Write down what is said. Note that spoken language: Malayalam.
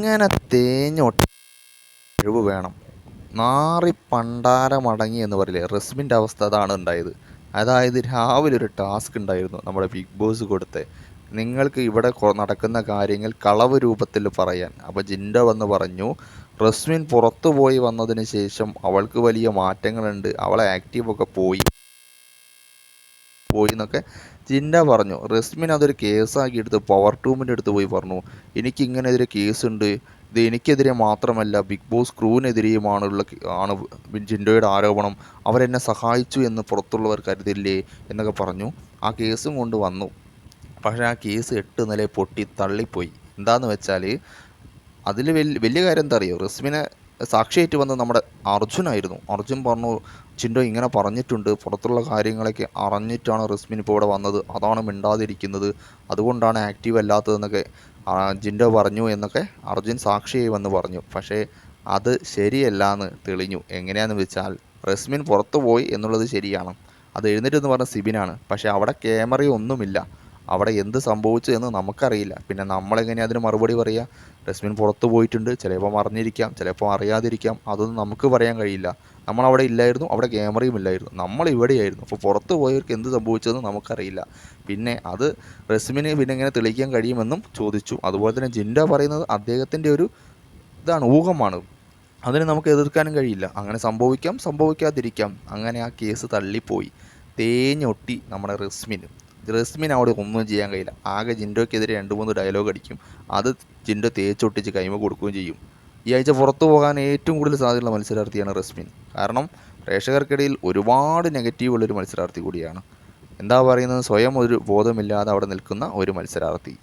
ഇങ്ങനെ തേഞ്ഞൊട്ടി കഴിവ് വേണം. നാറി പണ്ടാരമടങ്ങി എന്ന് പറയില്ലേ, റസ്മിൻ്റെ അവസ്ഥ അതാണ് ഉണ്ടായത്. അതായത് രാവിലെ ഒരു ടാസ്ക് ഉണ്ടായിരുന്നു നമ്മുടെ ബിഗ് ബോസ് കൊടുത്ത്, നിങ്ങൾക്ക് ഇവിടെ നടക്കുന്ന കാര്യങ്ങൾ കളവ് രൂപത്തിൽ പറയാൻ. അപ്പോൾ ജിൻഡോ വന്ന് പറഞ്ഞു, റസ്മിൻ പുറത്തു പോയി വന്നതിന് ശേഷം അവൾക്ക് വലിയ മാറ്റങ്ങളുണ്ട്, അവളെ ആക്റ്റീവൊക്കെ പോയി എന്നൊക്കെ ജിൻഡ പറഞ്ഞു. റസ്മിൻ അതൊരു കേസാക്കി എടുത്ത് പവർ ടൂമിൻ്റെ അടുത്ത് പോയി പറഞ്ഞു, എനിക്കിങ്ങനെ എതിരെ കേസുണ്ട്, ഇത് എനിക്കെതിരെ മാത്രമല്ല ബിഗ് ബോസ് ക്രൂവിനെതിരെയുമാണ് ജിൻഡോയുടെ ആരോപണം, അവരെന്നെ സഹായിച്ചു എന്ന് പുറത്തുള്ളവർ കരുതില്ലേ എന്നൊക്കെ പറഞ്ഞു. ആ കേസും കൊണ്ട് വന്നു. പക്ഷേ ആ കേസ് 8 നില പൊട്ടി തള്ളിപ്പോയി. എന്താണെന്ന് വെച്ചാൽ അതിൽ വലിയ കാര്യം എന്താ അറിയോ, റസ്മിനെ സാക്ഷിയായിട്ട് വന്നത് നമ്മുടെ അർജുനായിരുന്നു. അർജുൻ പറഞ്ഞു, ജിൻഡോ ഇങ്ങനെ പറഞ്ഞിട്ടുണ്ട്, പുറത്തുള്ള കാര്യങ്ങളൊക്കെ അറിഞ്ഞിട്ടാണ് റസ്മിൻ ഇപ്പോൾ ഇവിടെ വന്നത്, അതാണ് മിണ്ടാതിരിക്കുന്നത്, അതുകൊണ്ടാണ് ആക്റ്റീവ് അല്ലാത്തതെന്നൊക്കെ ജിൻഡോ പറഞ്ഞു എന്നൊക്കെ അർജുൻ സാക്ഷിയായി വന്ന് പറഞ്ഞു. പക്ഷേ അത് ശരിയല്ല എന്ന് തെളിഞ്ഞു. എങ്ങനെയാണെന്ന് വെച്ചാൽ റസ്മിൻ പുറത്തു പോയി എന്നുള്ളത് ശരിയാണ്, അത് എഴുന്നേറ്റെന്ന് പറഞ്ഞ സിബിനാണ്. പക്ഷേ അവിടെ ക്യാമറയൊന്നുമില്ല, അവിടെ എന്ത് സംഭവിച്ചു എന്ന് നമുക്കറിയില്ല. പിന്നെ നമ്മളെങ്ങനെയാണ് അതിന് മറുപടി പറയുക? റസ്മിൻ പുറത്ത് പോയിട്ടുണ്ട്, ചിലപ്പോൾ അറിഞ്ഞിരിക്കാം, ചിലപ്പോൾ അറിയാതിരിക്കാം, അതൊന്നും നമുക്ക് പറയാൻ കഴിയില്ല. നമ്മളവിടെ ഇല്ലായിരുന്നു, അവിടെ ക്യാമറയും ഇല്ലായിരുന്നു, നമ്മൾ ഇവിടെയായിരുന്നു. അപ്പോൾ പുറത്ത് പോയവർക്ക് എന്ത് സംഭവിച്ചതെന്ന് നമുക്കറിയില്ല. പിന്നെ അത് റസ്മിന് പിന്നെ എങ്ങനെ തെളിയിക്കാൻ കഴിയുമെന്നും ചോദിച്ചു. അതുപോലെ തന്നെ ജിൻഡോ പറയുന്നത് അദ്ദേഹത്തിൻ്റെ ഒരു ഇതാണ്, ഊഹമാണ്, അതിന് നമുക്ക് എതിർക്കാനും കഴിയില്ല. അങ്ങനെ സംഭവിക്കാം, സംഭവിക്കാതിരിക്കാം. അങ്ങനെ ആ കേസ് തള്ളിപ്പോയി. തേഞ്ഞൊട്ടി നമ്മുടെ റസ്മിൻ അവിടെ ഒന്നും ചെയ്യാൻ കഴിയില്ല. ആകെ ജിൻഡോയ്ക്കെതിരെ 2-3 ഡയലോഗ് അടിക്കും, അത് ജിൻഡോ തേച്ചൊട്ടിച്ച് കൈമ കൊടുക്കുകയും ചെയ്യും. ഈ ആഴ്ച പുറത്തു പോകാൻ ഏറ്റവും കൂടുതൽ സാധ്യതയുള്ള മത്സരാർത്ഥിയാണ് റസ്മിൻ. കാരണം പ്രേക്ഷകർക്കിടയിൽ ഒരുപാട് നെഗറ്റീവുള്ളൊരു മത്സരാർത്ഥി കൂടിയാണ്. എന്താ പറയുന്നത്, സ്വയം ഒരു ബോധമില്ലാതെ അവിടെ നിൽക്കുന്ന ഒരു മത്സരാർത്ഥി.